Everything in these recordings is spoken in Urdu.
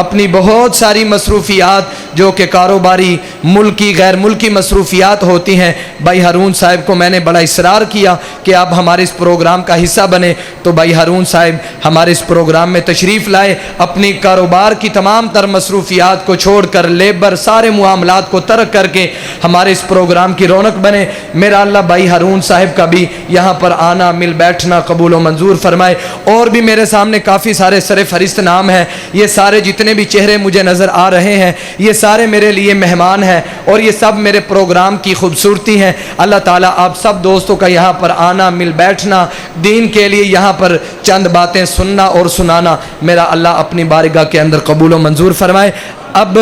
اپنی بہت ساری مصروفیات جو کہ کاروباری ملکی غیر ملکی مصروفیات ہوتی ہیں، بھائی ہارون صاحب کو میں نے بڑا اصرار کیا کہ آپ ہمارے اس پروگرام کا حصہ بنیں، تو بھائی ہارون صاحب ہمارے اس پروگرام میں تشریف لائے، اپنی کاروبار کی تمام تر مصروفیات کو چھوڑ کر، لیبر سارے معاملات کو ترک کر کے ہمارے اس پروگرام کی رونق بنے۔ میرا اللہ بھائی ہارون صاحب کا بھی یہاں پر آنا، مل بیٹھنا قبول و منظور فرمائے۔ اور بھی میرے سامنے کافی سارے سر فہرست نام ہیں، یہ سارے جتنے بھی چہرے مجھے نظر آ رہے ہیں یہ سارے میرے لیے مہمان ہیں اور یہ سب میرے پروگرام کی خوبصورتی ہیں۔ اللہ تعالیٰ آپ سب دوستوں کا یہاں پر آنا، مل بیٹھنا، دین کے لیے یہاں پر چند باتیں سننا اور سنانا، میرا اللہ اپنی بارگاہ کے اندر قبول و منظور فرمائے۔ اب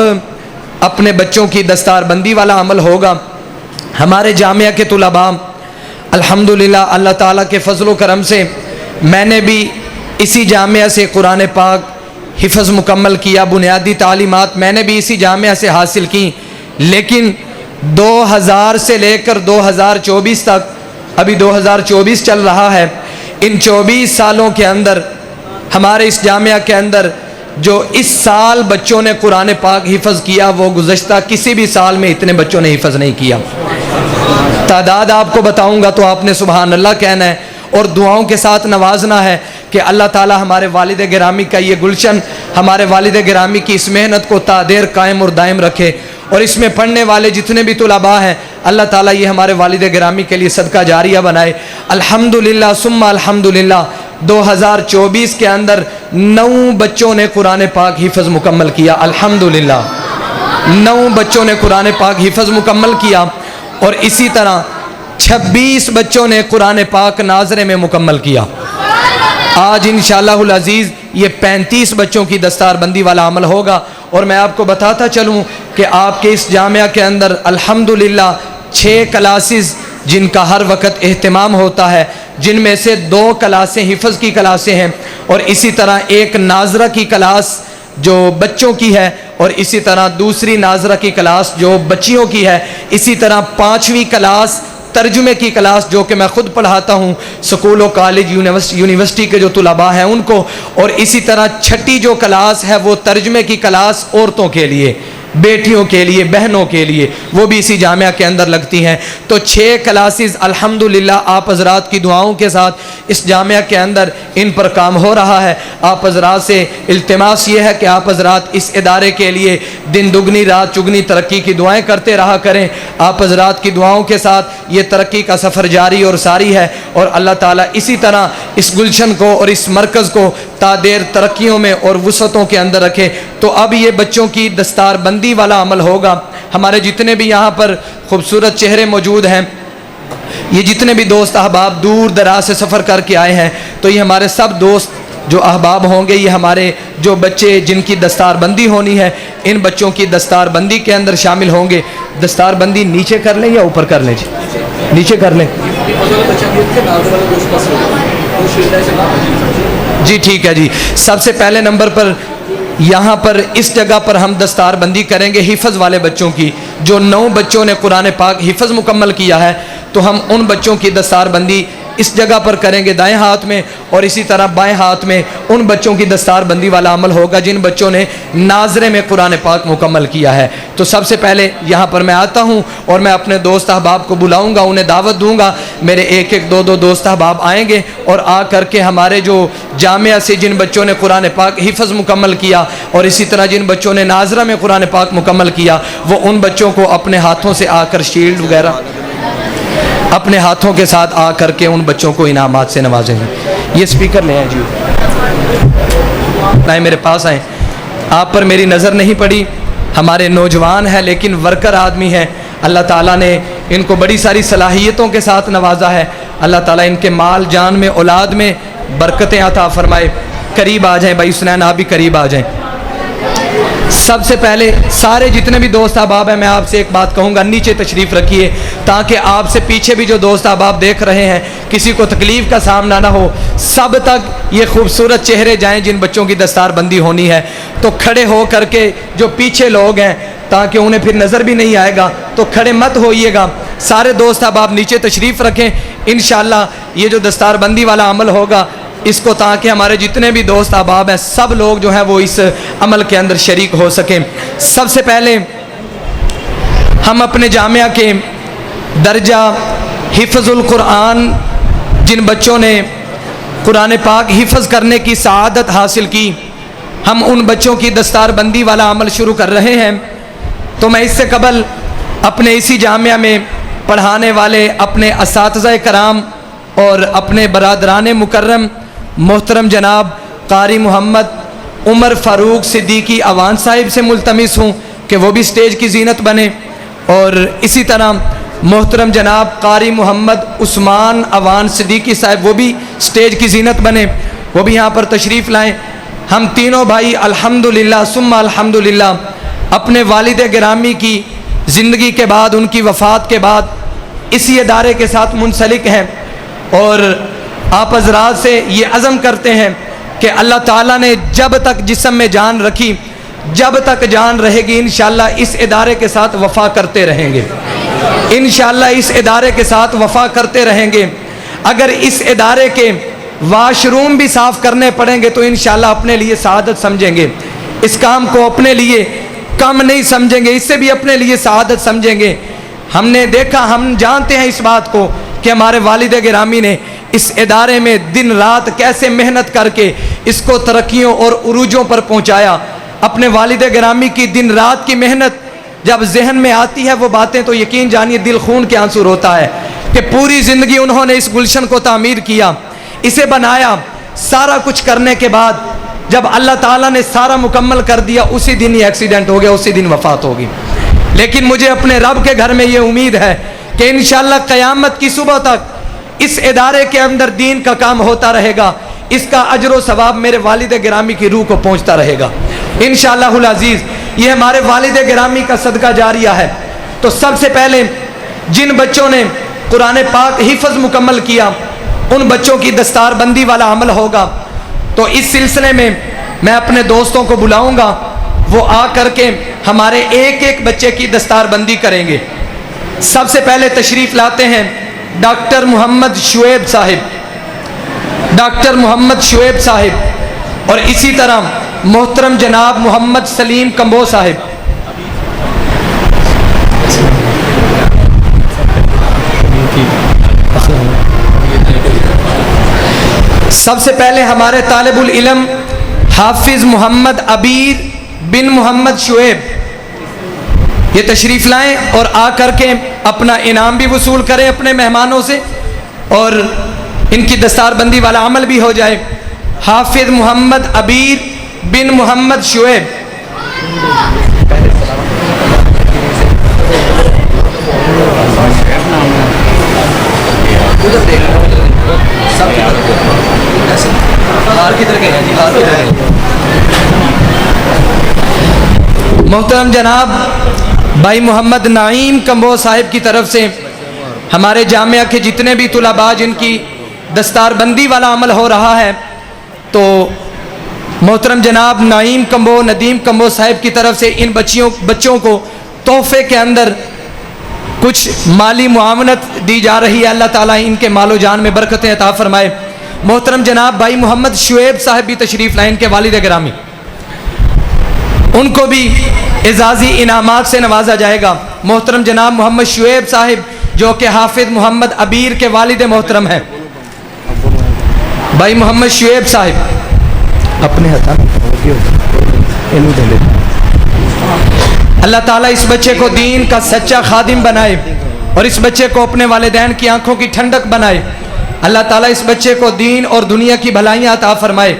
اپنے بچوں کی دستار بندی والا عمل ہوگا۔ ہمارے جامعہ کے طلباء الحمدللہ اللہ تعالیٰ کے فضل و کرم سے میں نے بھی اسی جامعہ سے قرآن پاک حفظ مکمل کیا، بنیادی تعلیمات میں نے بھی اسی جامعہ سے حاصل کی، لیکن 2000 سے لے کر 2024 تک، ابھی 2024 چل رہا ہے، ان 24 سالوں کے اندر ہمارے اس جامعہ کے اندر جو اس سال بچوں نے قرآن پاک حفظ کیا وہ گزشتہ کسی بھی سال میں اتنے بچوں نے حفظ نہیں کیا۔ تعداد آپ کو بتاؤں گا تو آپ نے سبحان اللہ کہنا ہے اور دعاؤں کے ساتھ نوازنا ہے کہ اللہ تعالی ہمارے والد گرامی کا یہ گلشن، ہمارے والد گرامی کی اس محنت کو تا دیر قائم اور دائم رکھے، اور اس میں پڑھنے والے جتنے بھی طلباء ہیں اللہ تعالیٰ یہ ہمارے والد گرامی کے لیے صدقہ جاریہ بنائے۔ الحمدللہ ثم الحمدللہ 2024 کے اندر 9 بچوں نے قرآن پاک حفظ مکمل کیا، الحمدللہ 9 بچوں نے قرآن پاک حفظ مکمل کیا، اور اسی طرح 26 بچوں نے قرآن پاک ناظرے میں مکمل کیا۔ آج انشاءاللہ العزیز یہ 35 بچوں کی دستار بندی والا عمل ہوگا، اور میں آپ کو بتاتا چلوں کہ آپ کے اس جامعہ کے اندر الحمدللہ 6 کلاسز جن کا ہر وقت اہتمام ہوتا ہے، جن میں سے 2 کلاسیں حفظ کی کلاسیں ہیں، اور اسی طرح ایک ناظرہ کی کلاس جو بچوں کی ہے، اور اسی طرح دوسری ناظرہ کی کلاس جو بچیوں کی ہے، اسی طرح 5ویں کلاس ترجمے کی کلاس جو کہ میں خود پڑھاتا ہوں سکول و کالج یونیورسٹی کے جو طلباء ہیں ان کو، اور اسی طرح 6ٹھی جو کلاس ہے وہ ترجمے کی کلاس عورتوں کے لیے، بیٹیوں کے لیے، بہنوں کے لیے، وہ بھی اسی جامعہ کے اندر لگتی ہیں۔ تو 6 کلاسز الحمدللہ آپ حضرات کی دعاؤں کے ساتھ اس جامعہ کے اندر ان پر کام ہو رہا ہے۔ آپ حضرات سے التماس یہ ہے کہ آپ حضرات اس ادارے کے لیے دن دگنی رات چگنی ترقی کی دعائیں کرتے رہا کریں۔ آپ حضرات کی دعاؤں کے ساتھ یہ ترقی کا سفر جاری اور ساری ہے، اور اللہ تعالیٰ اسی طرح اس گلشن کو اور اس مرکز کو تا دیر ترقیوں میں اور وسعتوں کے اندر رکھے۔ تو اب یہ بچوں کی دستار بندی والا عمل ہوگا۔ ہمارے جتنے بھی یہاں پر خوبصورت چہرے موجود ہیں، یہ جتنے بھی دوست احباب دور دراز سے سفر کر کے آئے ہیں، تو یہ ہمارے سب دوست جو احباب ہوں گے، یہ ہمارے جو بچے جن کی دستار بندی ہونی ہے ان بچوں کی دستار بندی کے اندر شامل ہوں گے۔ دستار بندی نیچے کر لیں یا اوپر کر لیں؟ جی نیچے کر لیں۔ جی ٹھیک ہے جی۔ سب سے پہلے نمبر پر یہاں پر اس جگہ پر ہم دستار بندی کریں گے حفظ والے بچوں کی۔ جو 9 بچوں نے قرآن پاک حفظ مکمل کیا ہے تو ہم ان بچوں کی دستار بندی اس جگہ پر کریں گے دائیں ہاتھ میں، اور اسی طرح بائیں ہاتھ میں ان بچوں کی دستار بندی والا عمل ہوگا جن بچوں نے ناظرے میں قرآن پاک مکمل کیا ہے۔ تو سب سے پہلے یہاں پر میں آتا ہوں اور میں اپنے دوست احباب کو بلاؤں گا، انہیں دعوت دوں گا۔ میرے 1-2 دوست احباب آئیں گے اور آ کر کے ہمارے جو جامعہ سے جن بچوں نے قرآن پاک حفظ مکمل کیا اور اسی طرح جن بچوں نے ناظرہ میں قرآن پاک مکمل کیا، وہ ان بچوں کو اپنے ہاتھوں سے آ کر شیلڈ وغیرہ اپنے ہاتھوں کے ساتھ آ کر کے ان بچوں کو انعامات سے نوازیں گے۔ یہ سپیکر لے آئیں جی، آئیں میرے پاس آئیں۔ آپ پر میری نظر نہیں پڑی، ہمارے نوجوان ہیں لیکن ورکر آدمی ہیں، اللہ تعالیٰ نے ان کو بڑی ساری صلاحیتوں کے ساتھ نوازا ہے۔ اللہ تعالیٰ ان کے مال جان میں اولاد میں برکتیں عطا فرمائے۔ قریب آ جائیں بھائی حسنین، آپ بھی قریب آ جائیں۔ سب سے پہلے سارے جتنے بھی دوست احباب ہیں میں آپ سے ایک بات کہوں گا، نیچے تشریف رکھیے تاکہ آپ سے پیچھے بھی جو دوست احباب دیکھ رہے ہیں کسی کو تکلیف کا سامنا نہ ہو۔ سب تک یہ خوبصورت چہرے جائیں جن بچوں کی دستار بندی ہونی ہے، تو کھڑے ہو کر کے جو پیچھے لوگ ہیں تاکہ انہیں پھر نظر بھی نہیں آئے گا تو کھڑے مت ہوئیے گا۔ سارے دوست احباب نیچے تشریف رکھیں۔ انشاءاللہ یہ جو دستار بندی والا عمل ہوگا اس کو تاکہ ہمارے جتنے بھی دوست احباب ہیں سب لوگ جو ہیں وہ اس عمل کے اندر شریک ہو سکیں۔ سب سے پہلے ہم اپنے جامعہ کے درجہ حفظ القرآن جن بچوں نے قرآن پاک حفظ کرنے کی سعادت حاصل کی، ہم ان بچوں کی دستار بندی والا عمل شروع کر رہے ہیں۔ تو میں اس سے قبل اپنے اسی جامعہ میں پڑھانے والے اپنے اساتذہ کرام اور اپنے برادران مکرم محترم جناب قاری محمد عمر فاروق صدیقی اوان صاحب سے ملتمس ہوں کہ وہ بھی سٹیج کی زینت بنے، اور اسی طرح محترم جناب قاری محمد عثمان اوان صدیقی صاحب وہ بھی سٹیج کی زینت بنے، وہ بھی یہاں پر تشریف لائیں۔ ہم تینوں بھائی الحمدللہ ثم الحمدللہ اپنے والد گرامی کی زندگی کے بعد، ان کی وفات کے بعد اسی ادارے کے ساتھ منسلک ہیں، اور آپ حضرات سے یہ عزم کرتے ہیں کہ اللہ تعالیٰ نے جب تک جسم میں جان رکھی، جب تک جان رہے گی انشاءاللہ اس ادارے کے ساتھ وفا کرتے رہیں گے، انشاءاللہ اس ادارے کے ساتھ وفا کرتے رہیں گے۔ اگر اس ادارے کے واش روم بھی صاف کرنے پڑیں گے تو انشاءاللہ اپنے لیے سعادت سمجھیں گے، اس کام کو اپنے لیے کم نہیں سمجھیں گے، اس سے بھی اپنے لیے سعادت سمجھیں گے۔ ہم نے دیکھا، ہم جانتے ہیں اس بات کو کہ ہمارے والد گرامی نے اس ادارے میں دن رات کیسے محنت کر کے اس کو ترقیوں اور عروجوں پر پہنچایا۔ اپنے والد گرامی کی دن رات کی محنت جب ذہن میں آتی ہے وہ باتیں تو یقین جانیے دل خون کے آنسو ہوتا ہے کہ پوری زندگی انہوں نے اس گلشن کو تعمیر کیا، اسے بنایا، سارا کچھ کرنے کے بعد جب اللہ تعالیٰ نے سارا مکمل کر دیا اسی دن ہی ایکسیڈنٹ ہو گیا، اسی دن وفات ہوگی۔ لیکن مجھے اپنے رب کے گھر میں یہ امید ہے کہ انشاءاللہ قیامت کی صبح تک اس ادارے کے اندر دین کا کام ہوتا رہے گا، اس کا اجر و ثواب میرے والد گرامی کی روح کو پہنچتا رہے گا انشاءاللہ العزیز۔ یہ ہمارے والد گرامی کا صدقہ جاریہ ہے۔ تو سب سے پہلے جن بچوں نے قرآن پاک حفظ مکمل کیا ان بچوں کی دستار بندی والا عمل ہوگا۔ تو اس سلسلے میں میں اپنے دوستوں کو بلاؤں گا، وہ آ کر کے ہمارے ایک ایک بچے کی دستار بندی کریں گے۔ سب سے پہلے تشریف لاتے ہیں ڈاکٹر محمد شعیب صاحب، ڈاکٹر محمد شعیب صاحب، اور اسی طرح محترم جناب محمد سلیم کمبو صاحب۔ سب سے پہلے ہمارے طالب العلم حافظ محمد عبیر بن محمد شعیب یہ تشریف لائیں اور آ کر کے اپنا انعام بھی وصول کریں اپنے مہمانوں سے، اور ان کی دستار بندی والا عمل بھی ہو جائے۔ حافظ محمد عبیر بن محمد شعیب، محترم جناب بھائی محمد نعیم کمبو صاحب کی طرف سے ہمارے جامعہ کے جتنے بھی طلباء جن کی دستار بندی والا عمل ہو رہا ہے، تو محترم جناب نعیم کمبو ندیم کمبو صاحب کی طرف سے ان بچوں کو تحفے کے اندر کچھ مالی معاونت دی جا رہی ہے۔ اللہ تعالیٰ ان کے مال و جان میں برکتیں عطا فرمائے۔ محترم جناب بھائی محمد شعیب صاحب بھی تشریف لائیں، ان کے والد گرامی، ان کو بھی اعزازی انعامات سے نوازا جائے گا۔ محترم جناب محمد شعیب صاحب جو کہ حافظ محمد عبیر کے والد محترم ہیں، بھائی محمد شعیب صاحب اپنے اللہ تعالیٰ اس بچے کو دین کا سچا خادم بنائے اور اس بچے کو اپنے والدین کی آنکھوں کی ٹھنڈک بنائے۔ اللہ تعالیٰ اس بچے کو دین اور دنیا کی بھلائیاں عطا فرمائے۔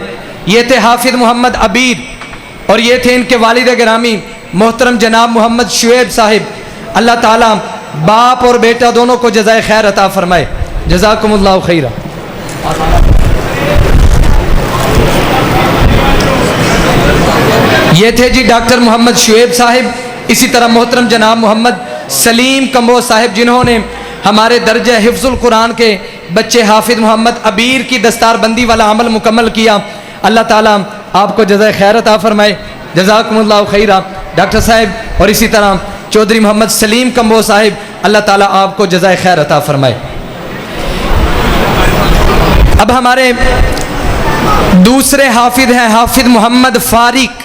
یہ تھے حافظ محمد عبیر اور یہ تھے ان کے والد گرامی محترم جناب محمد شعیب صاحب۔ اللہ تعالیٰ باپ اور بیٹا دونوں کو جزائے خیر عطا فرمائے۔ جزاکم اللہ خیرہ۔ یہ تھے جی ڈاکٹر محمد شعیب صاحب، اسی طرح محترم جناب محمد سلیم کمبو صاحب جنہوں نے ہمارے درجہ حفظ القرآن کے بچے حافظ محمد عبیر کی دستار بندی والا عمل مکمل کیا۔ اللہ تعالیٰ آپ کو جزائے خیر عطا فرمائے۔ جزاکم اللہ خیرہ ڈاکٹر صاحب، اور اسی طرح چودھری محمد سلیم کمبو صاحب، اللہ تعالیٰ آپ کو جزائے خیر عطا فرمائے۔ اب ہمارے دوسرے حافظ ہیں حافظ محمد فارق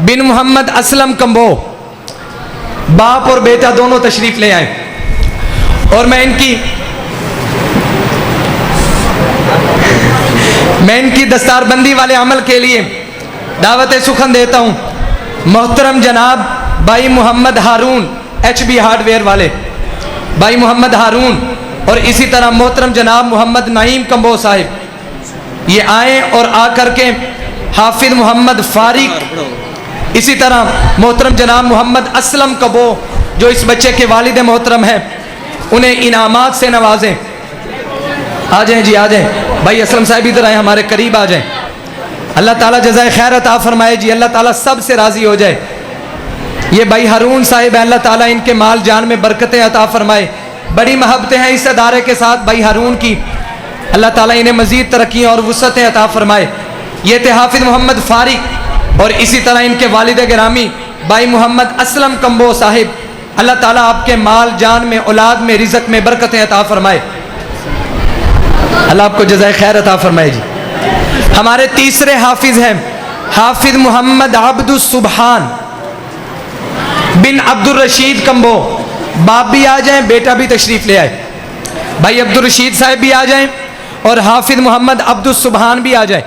بن محمد اسلم کمبو، باپ اور بیٹا دونوں تشریف لے آئے، اور میں ان کی دستار بندی والے عمل کے لیے دعوت سخن دیتا ہوں۔ محترم جناب بھائی Muhammad Haroon H B hardware والے، بھائی محمد ہارون، اور اسی طرح محترم جناب محمد نعیم کمبو صاحب یہ آئیں اور آ کر کے حافظ محمد فارق، اسی طرح محترم جناب محمد اسلم کمبو جو اس بچے کے والد محترم ہیں، انہیں انعامات سے نوازیں۔ آ جائیں جی، آ جائیں بھائی اسلم صاحب ادھر آئیں، ہمارے قریب آ جائیں۔ اللہ تعالیٰ جزائے خیر عطا فرمائے جی، اللہ تعالیٰ سب سے راضی ہو جائے۔ یہ بھائی ہارون صاحب ہیں، اللہ تعالیٰ ان کے مال جان میں برکتیں عطا فرمائے۔ بڑی محبتیں ہیں اس ادارے کے ساتھ بھائی ہارون کی، اللہ تعالیٰ انہیں مزید ترقیاں اور وسعتیں عطا فرمائے۔ یہ تھے حافظ محمد فارق، اور اسی طرح ان کے والد گرامی بھائی محمد اسلم کمبو صاحب، اللہ تعالیٰ آپ کے مال جان میں، اولاد میں، رزق میں برکتیں عطا فرمائے، اللہ آپ کو جزائے خیر عطا فرمائے جی۔ ہمارے تیسرے حافظ ہیں حافظ محمد عبد السبحان بن عبد الرشید کمبو، باپ بھی آ جائیں، بیٹا بھی تشریف لے آئے، بھائی عبد الرشید صاحب بھی آ جائیں اور حافظ محمد عبد السبحان بھی آ جائیں۔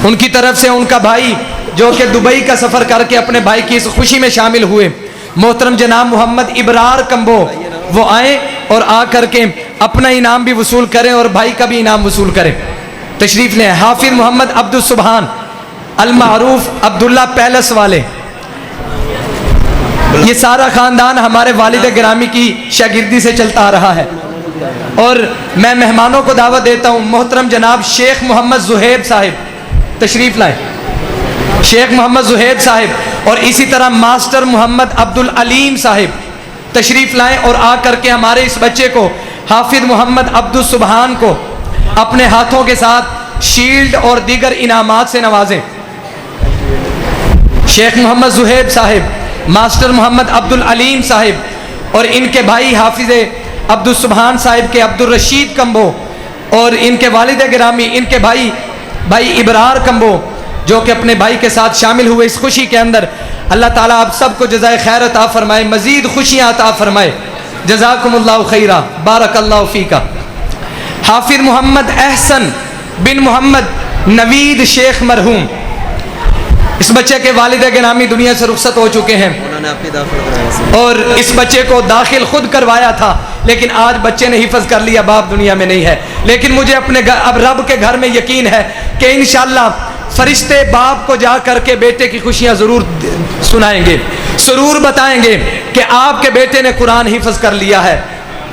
ان کی طرف سے ان کا بھائی جو کہ دبئی کا سفر کر کے اپنے بھائی کی اس خوشی میں شامل ہوئے، محترم جناب محمد ابرار کمبو، وہ آئیں اور آ کر کے اپنا انعام بھی وصول کریں اور بھائی کا بھی انعام وصول کریں، تشریف لیں۔ حافظ محمد عبد السبحان المعروف عبداللہ پیلس والے، یہ سارا خاندان ہمارے والد گرامی کی شاگردی سے چلتا آ رہا ہے، اور میں مہمانوں کو دعوت دیتا ہوں۔ محترم جناب شیخ محمد زہیب صاحب تشریف لائیں، شیخ محمد زہیب صاحب، اور اسی طرح ماسٹر محمد عبد العلیم صاحب تشریف لائیں اور آ کر کے ہمارے اس بچے کو حافظ محمد عبد السبحان کو اپنے ہاتھوں کے ساتھ شیلڈ اور دیگر انعامات سے نوازیں۔ شیخ محمد زہیب صاحب، ماسٹر محمد عبد العلیم صاحب، اور ان کے بھائی حافظ عبد السبحان صاحب کے عبد الرشید کمبو، اور ان کے والد گرامی ان کے بھائی ابرار کمبو جو کہ اپنے بھائی کے ساتھ شامل ہوئے اس خوشی کے اندر۔ اللہ تعالیٰ آپ سب کو جزائے خیر عطا فرمائے، مزید خوشیاں عطا فرمائے۔ جزاکم اللہ خیرہ، بارک اللہ فیکہ۔ حافظ محمد احسن بن محمد نوید شیخ مرحوم، اس بچے کے والد گرامی دنیا سے رخصت ہو چکے ہیں، اور اس بچے کو داخل خود کروایا تھا، لیکن آج بچے نے حفظ کر لیا، باپ دنیا میں نہیں ہے، لیکن مجھے اپنے اب رب کے گھر میں یقین ہے کہ انشاءاللہ فرشتے باپ کو جا کر کے بیٹے کی خوشیاں ضرور سنائیں گے، ضرور بتائیں گے کہ آپ کے بیٹے نے قرآن حفظ کر لیا ہے۔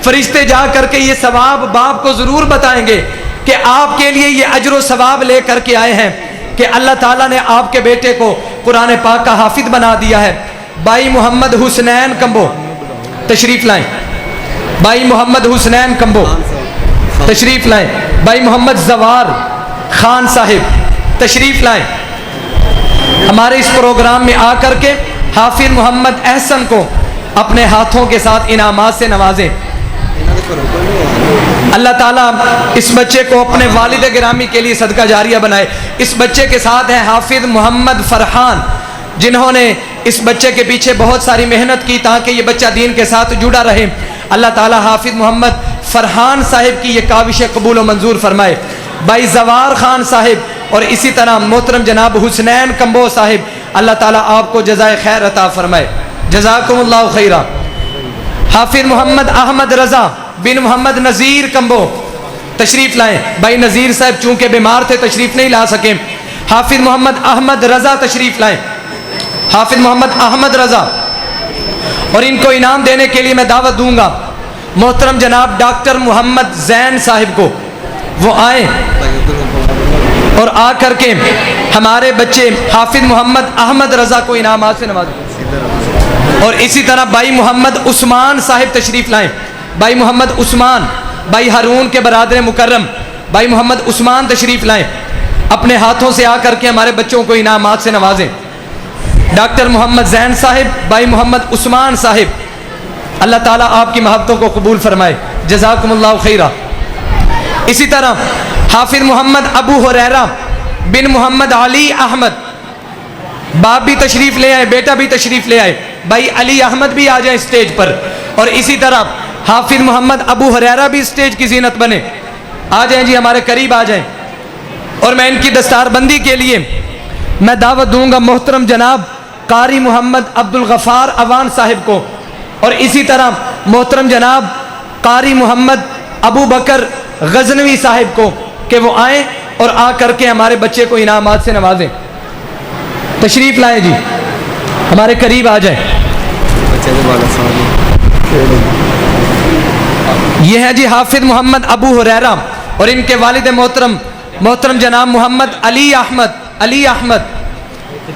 فرشتے جا کر کے یہ ثواب باپ کو ضرور بتائیں گے کہ آپ کے لیے یہ اجر و ثواب لے کر کے آئے ہیں کہ اللہ تعالیٰ نے آپ کے بیٹے کو قرآن پاک کا حافظ بنا دیا ہے۔ بھائی محمد حسنین کمبو تشریف لائیں، بھائی محمد حسنین کمبو تشریف لائیں، بھائی محمد زوار خان صاحب تشریف لائیں۔ ہمارے اس پروگرام میں آ کر کے حافظ محمد احسن کو اپنے ہاتھوں کے ساتھ انعامات سے نوازیں۔ اللہ تعالیٰ اس بچے کو اپنے والد گرامی کے لیے صدقہ جاریہ بنائے۔ اس بچے کے ساتھ ہیں حافظ محمد فرحان، جنہوں نے اس بچے کے پیچھے بہت ساری محنت کی تاکہ یہ بچہ دین کے ساتھ جڑا رہے۔ اللہ تعالیٰ حافظ محمد فرحان صاحب کی یہ کاوش قبول و منظور فرمائے۔ بھائی زوار خان صاحب اور اسی طرح محترم جناب حسنین کمبو صاحب، اللہ تعالیٰ آپ کو جزائے خیر عطا فرمائے۔ جزاکم اللہ خیرہ۔ حافظ محمد احمد رضا بن محمد نذیر کمبو تشریف لائیں، بھائی نذیر صاحب چونکہ بیمار تھے تشریف نہیں لا سکے۔ حافظ محمد احمد رضا تشریف لائیں، حافظ محمد احمد رضا، اور ان کو انعام دینے کے لیے میں دعوت دوں گا محترم جناب ڈاکٹر محمد زین صاحب کو، وہ آئیں اور آ کر کے ہمارے بچے حافظ محمد احمد رضا کو انعامات سے نوازیں۔ اور اسی طرح بھائی محمد عثمان صاحب تشریف لائیں، بھائی محمد عثمان، بھائی ہارون کے برادر مکرم بھائی محمد عثمان تشریف لائیں، اپنے ہاتھوں سے آ کر کے ہمارے بچوں کو انعامات سے نوازیں۔ ڈاکٹر محمد زین صاحب، بھائی محمد عثمان صاحب، اللہ تعالیٰ آپ کی محبتوں کو قبول فرمائے۔ جزاکم اللہ خیرہ۔ اسی طرح حافظ محمد ابو ہریرہ بن محمد علی احمد، باپ بھی تشریف لے آئے، بیٹا بھی تشریف لے آئے، بھائی علی احمد بھی آ جائیں اسٹیج پر، اور اسی طرح حافظ محمد ابو ہریرہ بھی اسٹیج کی زینت بنے، آ جائیں جی ہمارے قریب آ جائیں۔ اور میں ان کی دستار بندی کے لیے میں دعوت دوں گا محترم جناب قاری محمد عبد الغفار اوان صاحب کو، اور اسی طرح محترم جناب قاری محمد ابو بکر غزنوی صاحب کو کہ وہ آئیں اور آ کر کے ہمارے بچے کو انعامات سے نوازیں۔ تشریف لائیں جی، ہمارے قریب آ جائیں۔ یہ ہے جی حافظ محمد ابو ہریرہ اور ان کے والد محترم جناب محمد علی احمد۔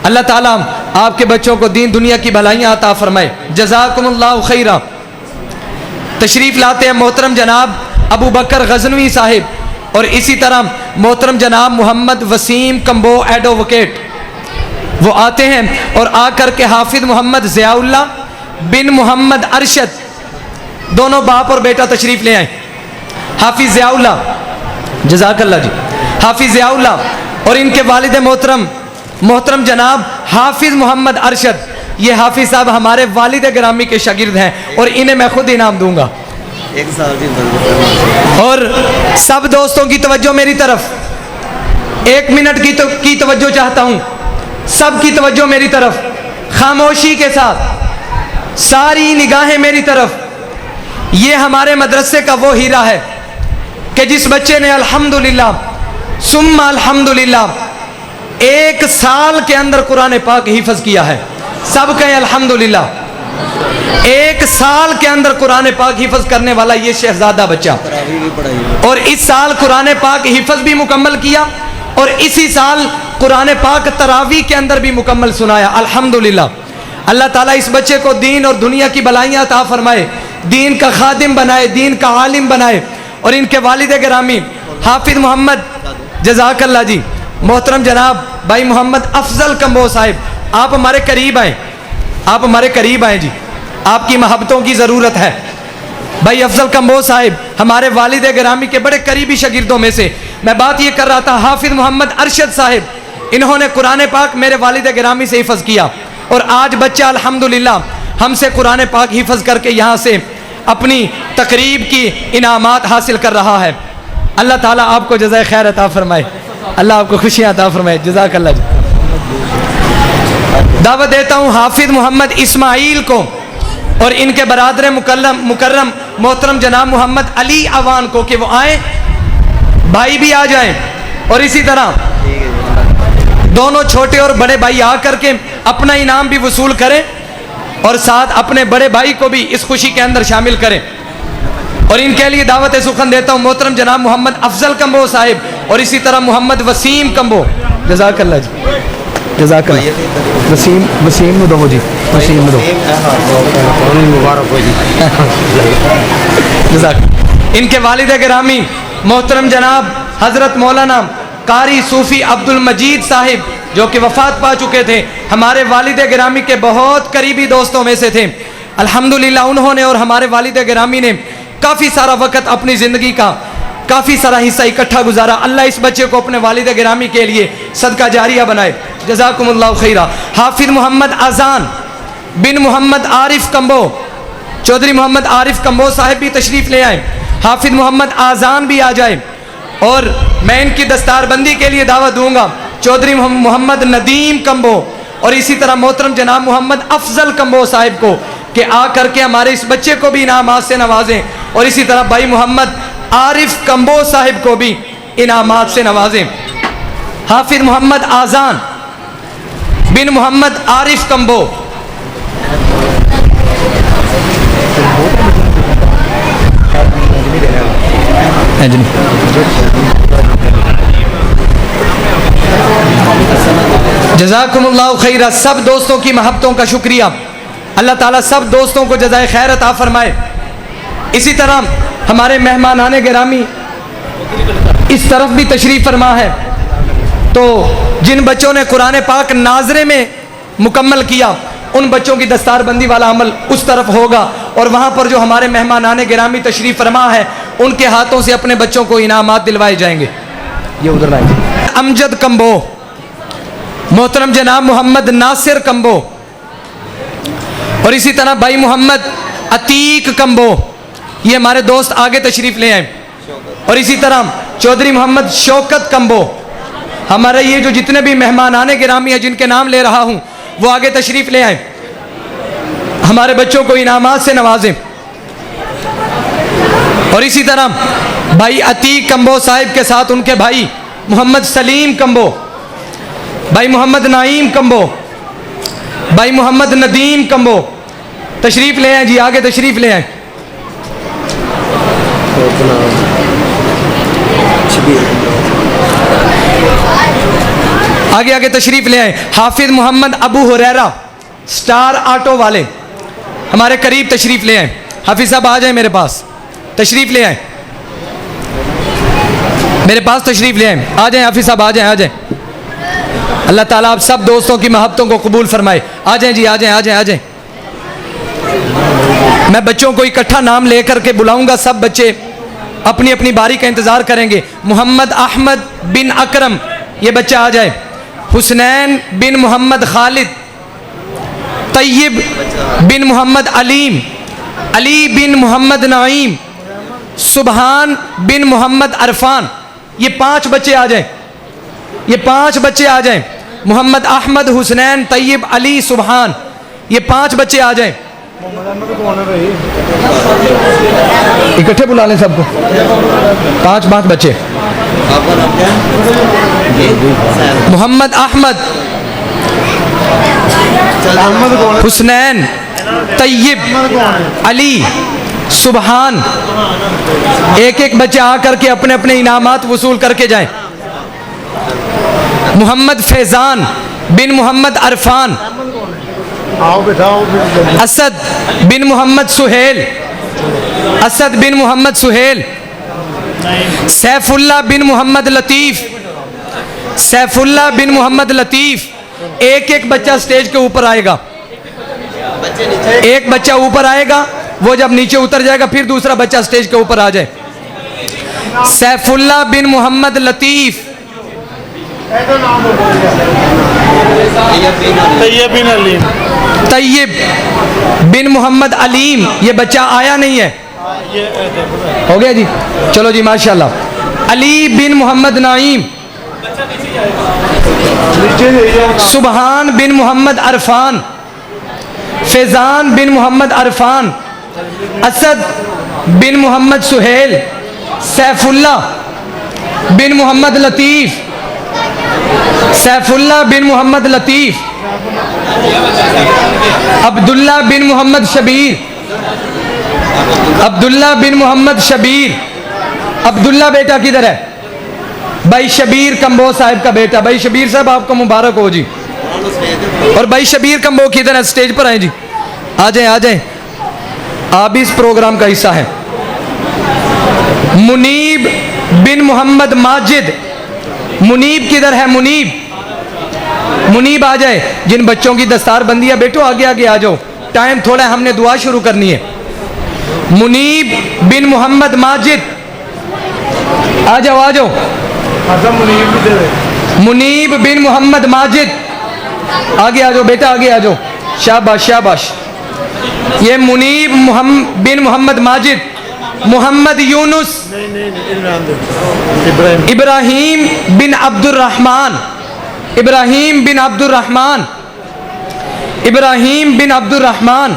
اللہ تعالیٰ آپ کے بچوں کو دین دنیا کی بھلائیاں عطا فرمائے، جزاکم اللہ خیرہ۔ تشریف لاتے ہیں محترم جناب ابو بکر غزنوی صاحب، اور اسی طرح محترم جناب محمد وسیم کمبو ایڈووکیٹ، وہ آتے ہیں اور آ کر کے حافظ محمد ضیاء اللہ بن محمد ارشد، دونوں باپ اور بیٹا تشریف لے آئیں۔ حافظ ضیاء اللہ، جزاک اللہ جی، حافظ ضیاء اللہ اور ان کے والد محترم جناب حافظ محمد ارشد، یہ حافظ صاحب ہمارے والد گرامی کے شاگرد ہیں اور انہیں میں خود انعام دوں گا۔ اور سب دوستوں کی توجہ میری طرف، 1 منٹ کی توجہ چاہتا ہوں، سب کی توجہ میری طرف، خاموشی کے ساتھ ساری نگاہیں میری طرف۔ یہ ہمارے مدرسے کا وہ ہیرا ہے کہ جس بچے نے الحمدللہ ثم الحمدللہ 1 سال کے اندر قرآن پاک حفظ کیا ہے، سب کہیں الحمدللہ۔ 1 سال کے اندر قرآن پاک حفظ کرنے والا یہ شہزادہ بچہ، اور اس سال قرآن پاک حفظ بھی مکمل کیا، اور اسی سال قرآن پاک تراویح کے اندر بھی مکمل سنایا، الحمدللہ۔ اللہ تعالیٰ اس بچے کو دین اور دنیا کی بھلائیاں عطا فرمائے، دین کا خادم بنائے، دین کا عالم بنائے۔ اور ان کے والد گرامی حافظ محمد، جزاک اللہ جی، محترم جناب بھائی محمد افضل کمبو صاحب، آپ ہمارے قریب آئیں، آپ ہمارے قریب آئیں جی، آپ کی محبتوں کی ضرورت ہے۔ بھائی افضل کمبو صاحب ہمارے والد گرامی کے بڑے قریبی شاگردوں میں سے، میں بات یہ کر رہا تھا حافظ محمد ارشد صاحب، انہوں نے قرآن پاک میرے والد گرامی سے حفظ کیا، اور آج بچہ الحمدللہ ہم سے قرآن پاک حفظ کر کے یہاں سے اپنی تقریب کی انعامات حاصل کر رہا ہے۔ اللہ تعالیٰ آپ کو جزائے خیر عطا فرمائے، اللہ آپ کو خوشیاں عطا فرمائے، جزاک اللہ جی۔ دعوت دیتا ہوں حافظ محمد اسماعیل کو اور ان کے برادر مکرم محترم جناب محمد علی اوان کو کہ وہ آئیں، بھائی بھی آ جائیں، اور اسی طرح دونوں چھوٹے اور بڑے بھائی آ کر کے اپنا انعام بھی وصول کریں، اور ساتھ اپنے بڑے بھائی کو بھی اس خوشی کے اندر شامل کریں۔ اور ان کے لیے دعوت سخن دیتا ہوں محترم جناب محمد افضل کمبو صاحب اور اسی طرح محمد وسیم کمبو، جزاک اللہ جی، جزاک اللہ۔ وسیم دو جی، وسیم دو، مبارک ہو جی، جزاک۔ ان کے والد گرامی محترم جناب حضرت مولانا قاری صوفی عبد المجید صاحب جو کہ وفات پا چکے تھے، ہمارے والد گرامی کے بہت قریبی دوستوں میں سے تھے، الحمدللہ انہوں نے اور ہمارے والد گرامی نے کافی سارا وقت اپنی زندگی کا کافی سارا حصہ اکٹھا گزارا۔ اللہ اس بچے کو اپنے والد گرامی کے لیے صدقہ جاریہ بنائے، جزاکم اللہ خیرہ۔ حافظ محمد اذان بن محمد عارف کمبو، چودھری محمد عارف کمبو صاحب بھی تشریف لے آئیں، حافظ محمد اذان بھی آ جائیں، اور میں ان کی دستار بندی کے لیے دعوت دوں گا چودھری محمد ندیم کمبو اور اسی طرح محترم جناب محمد افضل کمبو صاحب کو کہ آ کر کے ہمارے اس بچے کو بھی انعامات سے نوازیں، اور اسی طرح بھائی محمد عارف کمبو صاحب کو بھی انعامات سے نوازیں۔ حافظ محمد اذان بن محمد عارف کمبو، جزاکم اللہ خیرہ۔ سب دوستوں کی محبتوں کا شکریہ، اللہ تعالیٰ سب دوستوں کو جزائے خیر عطا فرمائے۔ اسی طرح ہمارے مہمانان گرامی اس طرف بھی تشریف فرما ہے، تو جن بچوں نے قرآن پاک ناظرے میں مکمل کیا ان بچوں کی دستار بندی والا عمل اس طرف ہوگا، اور وہاں پر جو ہمارے مہمانان گرامی تشریف فرما ہے ان کے ہاتھوں سے اپنے بچوں کو انعامات دلوائے جائیں گے۔ یہ ادھر لائیں جی. امجد کمبو, محترم جناب محمد ناصر کمبو, اور اسی طرح بھائی محمد عتیق کمبو, یہ ہمارے دوست آگے تشریف لے آئیں. اور اسی طرح چودھری محمد شوکت کمبو. ہمارے یہ جو جتنے بھی مہمانان گرامی ہیں جن کے نام لے رہا ہوں وہ آگے تشریف لے آئیں, ہمارے بچوں کو انعامات سے نوازیں. اور اسی طرح بھائی عتیق کمبو صاحب کے ساتھ ان کے بھائی محمد سلیم کمبو, بھائی محمد نعیم کمبو, بھائی محمد ندیم کمبو تشریف لے آئیں جی, آگے تشریف لے آئیں. آگے آگے تشریف لے آئیں. حافظ محمد ابو ہریرہ سٹار آٹو والے ہمارے قریب تشریف لے آئیں. حافظ صاحب آ جائیں میرے پاس, تشریف لے آئیں, میرے پاس تشریف لے آئیں. آ جائیں حافظ صاحب, آ جائیں آ جائیں. اللہ تعالیٰ آپ سب دوستوں کی محبتوں کو قبول فرمائے. آ جائیں جی, آ جائیں آ جائیں آ جائیں. میں بچوں کو اکٹھا نام لے کر کے بلاؤں گا, سب بچے اپنی اپنی باری کا انتظار کریں گے. محمد احمد بن اکرم, یہ بچہ آ جائے. حسنین بن محمد خالد, طیب بن محمد علیم, علی بن محمد نعیم, سبحان بن محمد عرفان, یہ 5 بچے آ جائیں, یہ 5 بچے آ جائیں. محمد احمد, حسنین, طیب, علی, سبحان, یہ 5 بچے آ جائیں. اکٹھے بلا لیں سب کو, 5 بچے. محمد احمد, حسنین, طیب, علی, سبحان, ایک ایک بچے آ کر کے اپنے اپنے انعامات وصول کر کے جائیں. محمد فیضان بن محمد عرفان, اسد بن محمد سہیل, اسد بن محمد سہیل, سیف اللہ بن محمد لطیف, سیف اللہ بن محمد لطیف. ایک ایک بچہ سٹیج کے اوپر آئے گا, ایک بچہ اوپر آئے گا, وہ جب نیچے اتر جائے گا پھر دوسرا بچہ سٹیج کے اوپر آ جائے. سیف اللہ بن محمد لطیف, طیب بن محمد علیم, یہ بچہ آیا نہیں ہے, ہو گیا جی, چلو جی ماشاءاللہ. علی بن محمد نعیم, سبحان بن محمد عرفان, فیضان بن محمد عرفان, اسد بن محمد سہیل, سیف اللہ بن محمد لطیف, سیف اللہ بن محمد لطیف, عبداللہ بن محمد شبیر, عبداللہ بن محمد شبیر. عبداللہ بیٹا کدھر ہے؟ بھائی شبیر کمبو صاحب کا بیٹا. بھائی شبیر صاحب آپ کو مبارک ہو جی. اور بھائی شبیر کمبو کدھر ہے؟ سٹیج پر آئیں جی, آ جائیں آ جائیں, آپ بھی اس پروگرام کا حصہ ہیں. منیب بن محمد ماجد, منیب کدھر ہے؟ منیب, منیب آ جائے. جن بچوں کی دستار بندی ہے بیٹو آگے آگے آ جاؤ, ٹائم تھوڑا ہے, ہم نے دعا شروع کرنی ہے. منیب بن محمد ماجد, آ جاؤ آ جاؤ. منیب بن محمد ماجد, آگے آ جاؤ بیٹا, آگے آ جاؤ. شاباش شاباش. یہ منیب بن محمد ماجد. محمد یونس, ابراہیم بن عبد الرحمن, ابراہیم بن عبد الرحمن, ابراہیم بن عبد الرحمن.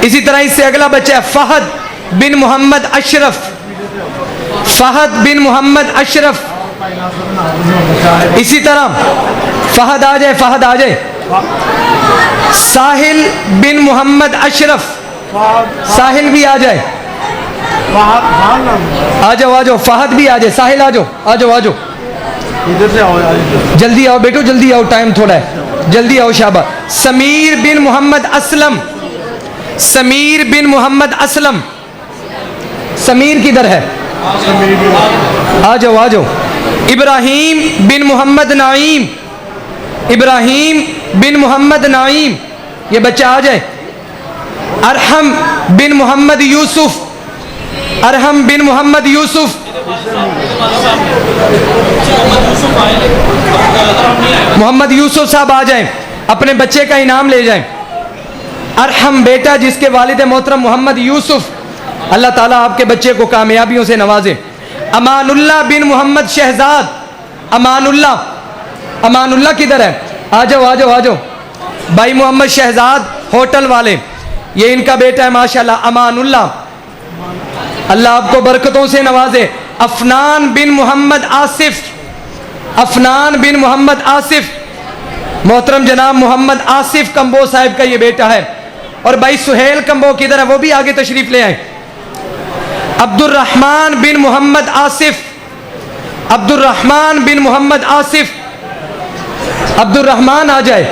اسی طرح اس سے اگلا بچہ ہے فہد بن محمد اشرف, فہد بن محمد اشرف. اسی طرح فہد آ جائے, فہد آ جائے. ساحل بن محمد اشرف, ساحل بھی آ جائے, آ جاؤ آ جاؤ. فہد بھی آ جائے, ساحل آ جاؤ آ جاؤ آ جاؤ. جلدی آؤ بیٹو, جلدی آؤ, ٹائم تھوڑا ہے, جلدی آؤ. شاباش. سمیر بن محمد اسلم, سمیر بن محمد اسلم. سمیر کدھر ہے؟ آ جاؤ آ جاؤ. ابراہیم بن محمد نعیم, ابراہیم بن محمد نعیم, یہ بچہ آ جائے. ارحم بن محمد یوسف, ارحم بن محمد یوسف. محمد یوسف صاحب آ جائیں, اپنے بچے کا انعام لے جائیں. ارحم بیٹا جس کے والد محترم محمد یوسف, اللہ تعالیٰ آپ کے بچے کو کامیابیوں سے نوازے. امان اللہ بن محمد شہزاد, امان اللہ کدھر ہے؟ آ جاؤ. بھائی محمد شہزاد ہوٹل والے, یہ ان کا بیٹا ہے ماشاءاللہ, امان اللہ. اللہ آپ کو برکتوں سے نوازے. افنان بن محمد آصف, محترم جناب محمد آصف کمبو صاحب کا یہ بیٹا ہے. اور بھائی سہیل کمبو کدھر ہے؟ وہ بھی آگے تشریف لے آئیں. عبد الرحمن بن محمد آصف, عبد الرحمن آ جائے.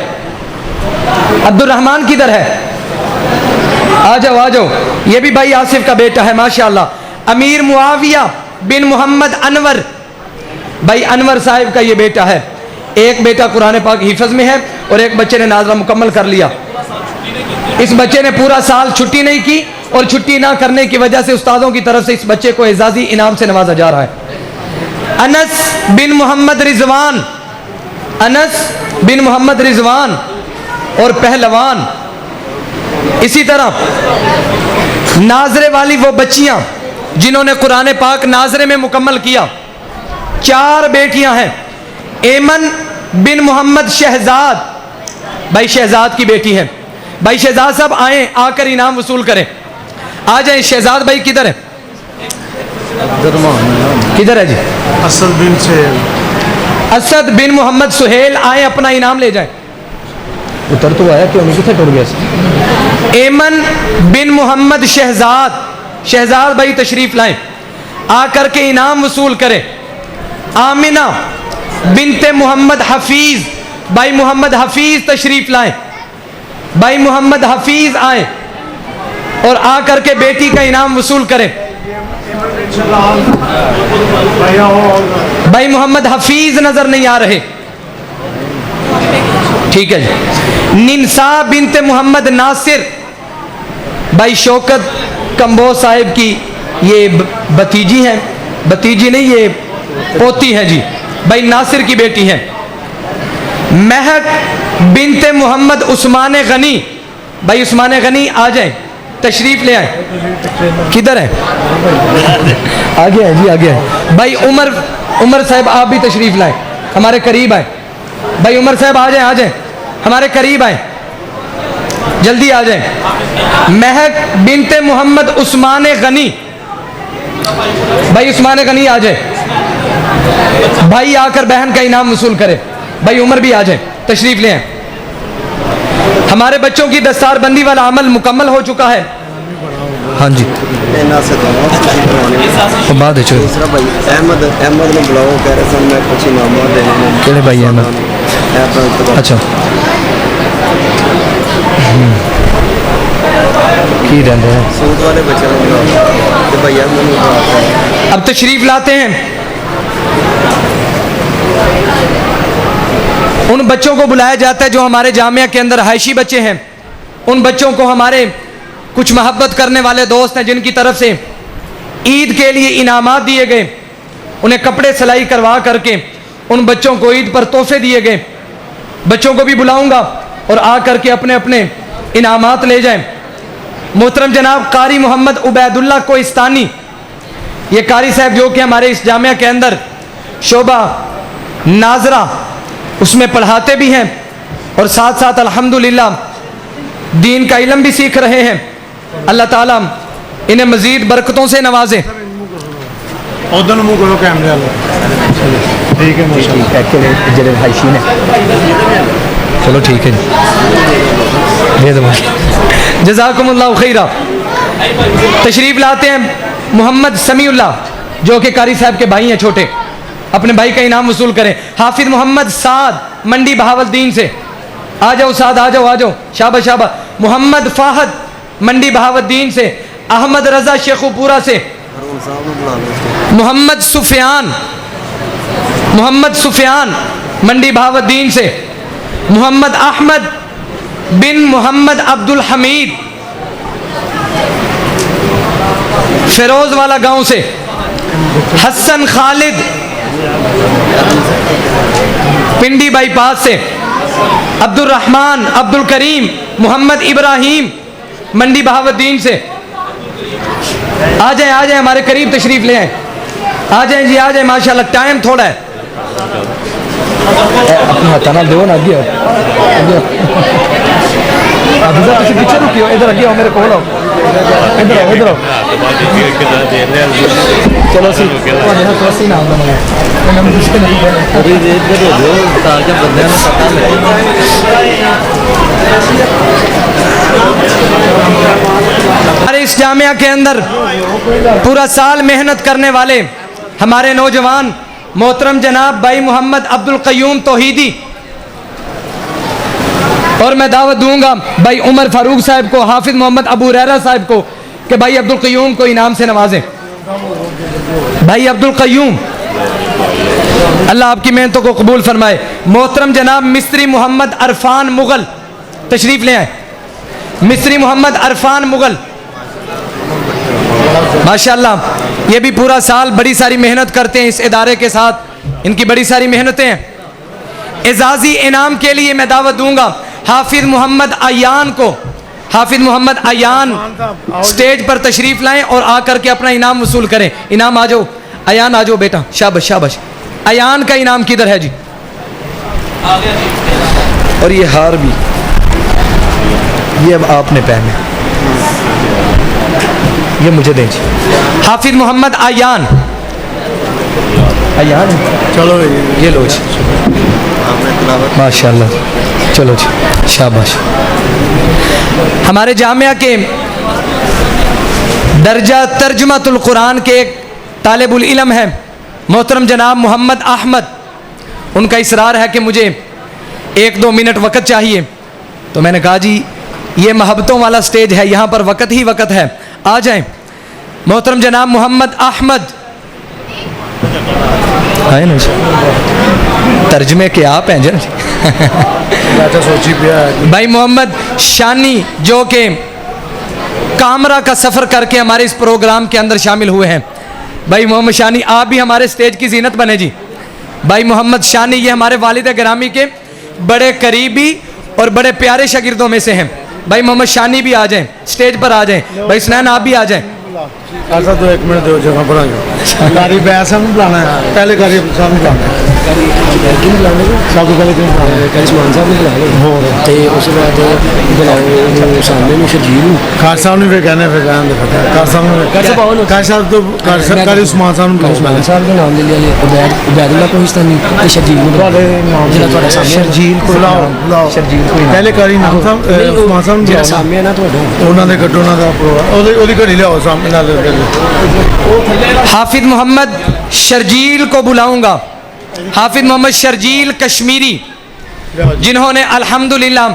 عبد الرحمن کدھر ہے؟ آ جاؤ. یہ بھی بھائی آصف کا بیٹا ہے ماشاءاللہ. امیر معاویہ بن محمد انور, بھائی انور صاحب کا یہ بیٹا ہے. ایک بیٹا قرآن پاک حفظ میں ہے اور ایک بچے نے ناظرہ مکمل کر لیا. اس بچے نے پورا سال چھٹی نہیں کی اور چھٹی نہ کرنے کی وجہ سے استادوں کی طرف سے اس بچے کو اعزازی انعام سے نوازا جا رہا ہے. انس بن محمد رضوان اور پہلوان. اسی طرح ناظرے والی وہ بچیاں جنہوں نے قرآن پاک ناظرے میں مکمل کیا, 4 بیٹیاں ہیں. ایمن بن محمد شہزاد, بھائی شہزاد کی بیٹی ہے. بھائی شہزاد صاحب آئیں, آ کر انعام وصول کریں. آ جائیں. شہزاد بھائی کدھر ہے؟ کدھر ہے جی؟ اسد بن محمد سہیل, آئیں اپنا انعام لے جائیں. اتر تو آیا کیوں نہیں, کتنے ٹوٹ گیا؟ ایمن بن محمد شہزاد بھائی تشریف لائیں, آ کر کے انعام وصول کریں. آمنہ بنت محمد حفیظ, بھائی محمد حفیظ تشریف لائیں. بھائی محمد حفیظ آئیں اور آ کر کے بیٹی کا انعام وصول کریں. بھائی محمد حفیظ نظر نہیں آ رہے, ٹھیک ہے جی. ننسا بنت محمد ناصر, بھائی شوکت کمبو صاحب کی یہ بھتیجی ہیں, بھتیجی نہیں یہ پوتی ہے جی, بھائی ناصر کی بیٹی ہے. مہک بنت محمد عثمان غنی, بھائی عثمان غنی آ جائیں, تشریف لے آئیں. کدھر ہے؟ آگے ہے جی, آگے ہے. بھائی عمر صاحب آپ بھی تشریف لائیں, ہمارے قریب آئیں. بھائی عمر صاحب آ جائیں, ہمارے قریب آئیں, جلدی آ جائیں. مہک بنت محمد عثمان غنی, بھائی عثمان غنی آ جائیں. بھائی آ کر بہن کا انعام وصول کرے. بھائی عمر بھی آ جائیں, تشریف لے آئیں. ہمارے بچوں کی دستار بندی والا عمل مکمل ہو چکا ہے. ہاں جی بعد کہڑے بھائی احمد, اچھا کی رہتے ہیں. اب تشریف لاتے ہیں. ان بچوں کو بلایا جاتا ہے جو ہمارے جامعہ کے اندر رہائشی بچے ہیں. ان بچوں کو ہمارے کچھ محبت کرنے والے دوست ہیں جن کی طرف سے عید کے لیے انعامات دیے گئے, انہیں کپڑے سلائی کروا کر کے ان بچوں کو عید پر تحفے دیے گئے. بچوں کو بھی بلاؤں گا اور آ کر کے اپنے اپنے انعامات لے جائیں. محترم جناب قاری محمد عبید اللہ کوہستانی, یہ قاری صاحب جو کہ ہمارے اس جامعہ کے اندر شعبہ ناظرہ اس میں پڑھاتے بھی ہیں اور ساتھ ساتھ الحمدللہ دین کا علم بھی سیکھ رہے ہیں. اللہ تعالیٰ انہیں مزید برکتوں سے نوازے. چلو ٹھیک ہے جی, جزاکم اللہ خیرہ. تشریف لاتے ہیں محمد سمیع اللہ جو کہ قاری صاحب کے بھائی ہیں چھوٹے, اپنے بھائی کا انعام وصول کریں. حافظ محمد سعد منڈی بہاولدین سے, آ جاؤ سعد, آ جاؤ, شابہ شابہ. محمد فاہد منڈی بہاولدین سے. احمد رضا شیخو پورا سے. محمد سفیان منڈی بہاولدین سے. محمد احمد بن محمد عبد الحمید فیروز والا گاؤں سے. حسن خالد پنڈی بائی پاس سے عبد الرحمن عبد الکریم محمد ابراہیم منڈی بہاودین سے آ جائیں ہمارے قریب تشریف لے آئیں. آ جائیں جی آ جائیں ماشاءاللہ ٹائم تھوڑا ہے. اپنے ہاتھ نہ دو نا آگے پیچھے رکیو ادھر آگے آؤ میرے کو آؤ ادھر آؤ چلو سی نام ہمارے اس جامعہ کے اندر پورا سال محنت کرنے والے ہمارے نوجوان محترم جناب بھائی محمد عبد القیوم توحیدی، اور میں دعوت دوں گا بھائی عمر فاروق صاحب کو، حافظ محمد ابو ہریرہ صاحب کو کہ بھائی عبد القیوم کو انعام سے نوازیں. بھائی عبد القیوم اللہ آپ کی محنتوں کو قبول فرمائے. محترم جناب مصری محمد عرفان مغل تشریف لے آئیں. مصری محمد عرفان مغل ماشاءاللہ یہ بھی پورا سال بڑی ساری محنت کرتے ہیں اس ادارے کے ساتھ، ان کی بڑی ساری محنتیں ہیں. اعزازی انعام کے لیے میں دعوت دوں گا حافظ محمد ایان کو. حافظ محمد ایان سٹیج پر تشریف لائیں اور آ کر کے اپنا انعام وصول کریں. انعام آ جاؤ ایان، آ جاؤ بیٹا، شاباش شاباش. ایان کا انعام کدھر ہے جی؟ اور یہ ہار بھی یہ اب آپ نے پہنے، یہ مجھے دیں جی. حافظ محمد ایان چلو یہ لو جی ماشاءاللہ. چلو جی شاباش. ہمارے جامعہ کے درجہ ترجمۃ القرآن کے ایک طالب العلم ہیں محترم جناب محمد احمد. ان کا اصرار ہے کہ مجھے 1-2 منٹ وقت چاہیے، تو میں نے کہا جی یہ محبتوں والا سٹیج ہے، یہاں پر وقت ہی وقت ہے. آ جائیں محترم جناب محمد احمد. آئے نا جی ترجمے کے آپ ہیں جی. بھائی محمد شانی جو کہ کامرا کا سفر کر کے ہمارے اس پروگرام کے اندر شامل ہوئے ہیں. بھائی محمد شانی آپ بھی ہمارے سٹیج کی زینت بنے جی. بھائی محمد شانی یہ ہمارے والد گرامی کے بڑے قریبی اور بڑے پیارے شاگردوں میں سے ہیں. بھائی محمد شانی بھی آ جائیں سٹیج پر آ جائیں. بھائی سنین آپ بھی آ جائیں. ایسا تو 1 منٹ دو جگہ پر آ جاؤ. قاری بیس ہم بلانا ہے پہلے قاری صاحب نے بلانا ہے. سب کو پہلے کہیں بلانا ہے عثمان صاحب نے بلانا ہے تے اس کے بعد بلاؤ سامنے میں شرجیل قاری صاحب نے بھی کہنا ہے. پھر کہنا ہے قاری صاحب نے قاری صاحب تو قاری عثمان صاحب نے عثمان صاحب کا نام لے لیا. عبید اللہ کوہستانی تے شرجیل نے بلاؤ جڑا تھوڑا سامنے شرجیل کو بلاؤ شرجیل کو پہلے قاری نام صاحب عثمان صاحب جڑا سامنے ہے نا تھوڑا انہاں نے کڈو انہاں دا اودی گھڑی لیاؤ سامنے. حافظ محمد شرجیل کو بلاؤں گا. حافظ محمد شرجیل کشمیری جنہوں نے الحمدللہ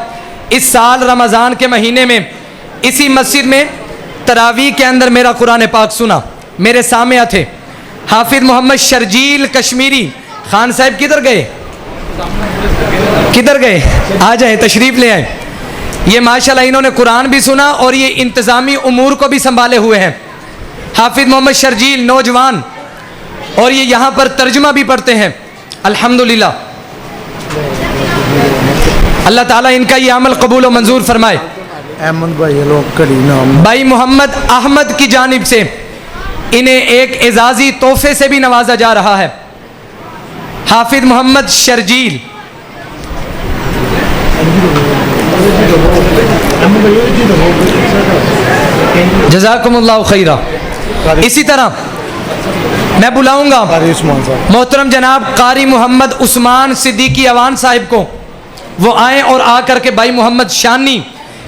اس سال رمضان کے مہینے میں اسی مسجد میں تراویح کے اندر میرا قرآن پاک سنا، میرے سامعہ تھے. حافظ محمد شرجیل کشمیری. خان صاحب کدھر گئے؟ آ جائیں تشریف لے آئیں. یہ ماشاءاللہ انہوں نے قرآن بھی سنا اور یہ انتظامی امور کو بھی سنبھالے ہوئے ہیں. حافظ محمد شرجیل نوجوان، اور یہ یہاں پر ترجمہ بھی پڑھتے ہیں الحمدللہ. اللہ تعالیٰ ان کا یہ عمل قبول و منظور فرمائے. احمد بھائی لوگ کڑی نام بھائی محمد احمد کی جانب سے انہیں ایک اعزازی تحفے سے بھی نوازا جا رہا ہے. حافظ محمد شرجیل جزاکم اللہ خیرہ. اسی طرح میں بلاؤں گا محترم جناب قاری محمد عثمان صدیقی اوان صاحب کو، وہ آئیں اور آ کر کے بھائی محمد شانی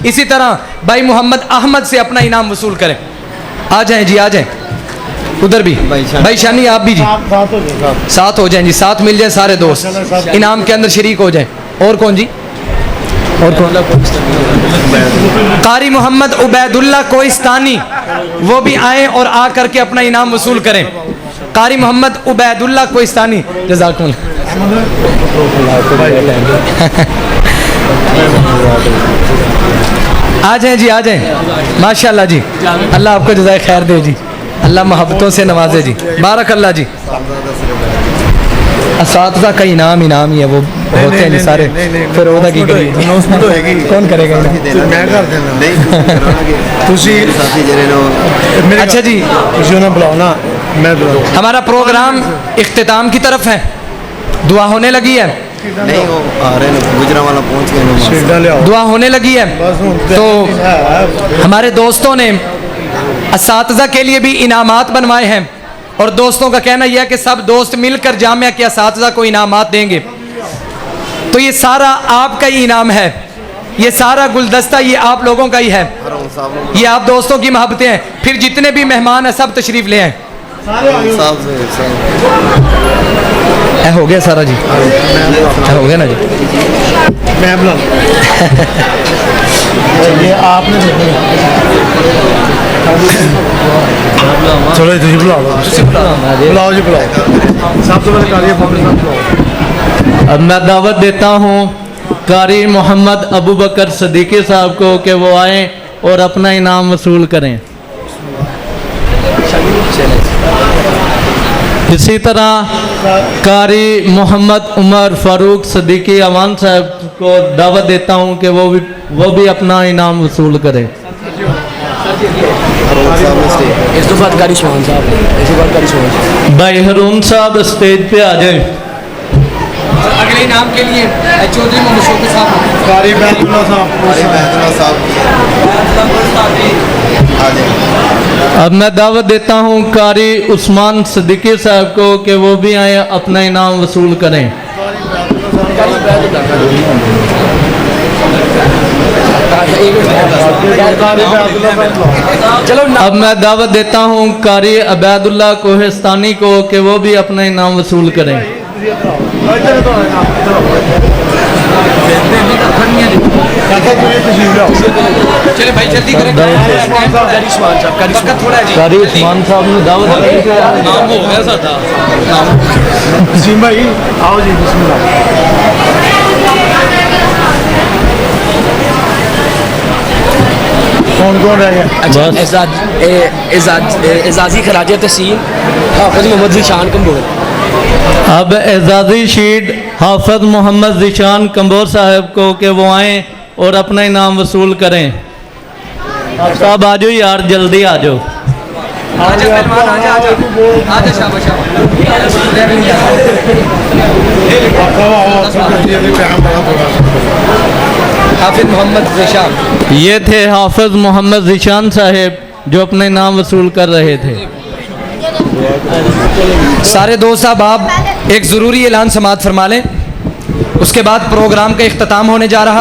اسی طرح بھائی محمد احمد سے اپنا انعام وصول کریں. آ جائیں جی آ جائیں. ادھر بھی بھائی شانی آپ بھی جی ساتھ ہو جائیں جی، ساتھ مل جائیں سارے دوست انعام کے اندر شریک ہو جائیں. اور کون جی؟ اور کون؟ قاری محمد عبید اللہ کوہستانی وہ بھی آئیں اور آ کر کے اپنا انعام وصول کریں. قاری محمد عبید اللہ کوہستانی جزاکم اللہ. آ جائیں جی آ جائیں ماشاءاللہ جی. اللہ آپ کو جزائے خیر دے جی، اللہ محبتوں سے نوازے جی. بارک اللہ جی. اساتذہ کا انعام ہی ہے, وہ ہوتے ہیں سارے, پھر ਉਹਦਾ ਕੀ ਕਰੀਏ, ਅਨਾਉਂਸਮੈਂਟ ਹੋਏਗੀ, ਕੌਣ ਕਰੇਗਾ ਮੈਂ ਕਰ ਦੇਣਾ. ਨਹੀਂ ਤੁਸੀਂ ਸਾਥੀ ਜਿਹੜੇ ਨੇ اچھا جی, ਤੁਸੀਂ ਉਹਨਾਂ ਬੁਲਾਓ ਨਾ, ਮੈਂ ਬੁਲਾਉਂ. ہمارا پروگرام اختتام کی طرف ہے, دعا ہونے لگی ہے, ਨਹੀਂ ਉਹ ਆ ਰਹੇ ਨੇ, ਗੁਜਰਾਂਵਾਲਾ پہنچ گئے ਨੇ. ਸੀਟਾਂ ਲਿਆਓ دعا ہونے لگی ہے. ਬਸ ਹੁਣ تو ہے. ہمارے دوستوں نے اساتذہ کے لیے بھی انعامات بنوائے ہیں, اور دوستوں کا کہنا یہ ہے کہ سب دوست مل کر جامعہ کے اساتذہ کو انعامات دیں گے. تو یہ سارا آپ کا ہی انعام ہے, یہ سارا گلدستہ یہ آپ لوگوں کا ہی ہے, یہ آپ دوستوں کی محبتیں ہیں. پھر جتنے بھی مہمان ہیں سب تشریف لے آئیں. صاحب سے اے ہو گیا سارا جی, اے ہو گیا نا جی, میں بلاؤں. یہ آپ نے چلو تھی بلاؤ, بلاؤ جی بلاؤ. سب سے پہلے کاریہ فاؤنڈر صاحب بلاؤ. اب میں دعوت دیتا ہوں قاری محمد ابو بکر صدیقی صاحب کو کہ وہ آئیں اور اپنا انعام وصول کریں. اسی طرح قاری محمد عمر فاروق صدیقی اوان صاحب کو دعوت دیتا ہوں کہ وہ بھی اپنا انعام وصول کریں. اس تو بعد قاری سبحان صاحب, اس کے بعد قاری سبحان صاحب. بھائی ہارون صاحب اسٹیج پہ آ جائیں. اگلے انعام کے لیے چودھری محمد شوقی صاحب, قاری بیت اللہ صاحب. قاری بیت اللہ صاحب آ جائیں. اب میں دعوت دیتا ہوں قاری عثمان صدیقی صاحب کو کہ وہ بھی آئیں اپنا انعام وصول کریں. اب میں دعوت دیتا ہوں قاری عبید اللہ کوہستانی کو کہ وہ بھی اپنا انعام وصول کریں. چلے بھائی جلدی کریں, وقت تھوڑا ہے جی. قاری عثمان صاحب نے دعوت دی کہ نام ہو گیا ساڈا. وسیم بھائی آؤ جی, بسم اللہ. کون کون رہ گیا؟ اعزازی خراج تحسین حافظ محمد ذیشان کمبور. اب اعزازی شیٹ حافظ محمد ذیشان کمبور صاحب کو کہ وہ آئیں اور اپنا انعام وصول کریں. صاحب آ جاؤ یار, جلدی آ جاؤ. آجا مہمان, آجا شاباش شاباش. حافظ محمد ذیشان, یہ تھے حافظ محمد ذیشان صاحب جو اپنا انعام وصول کر رہے تھے. سارے دوست احباب ایک ضروری اعلان سماعت فرما لیں, اس کے بعد پروگرام کا اختتام ہونے جا رہا ہے.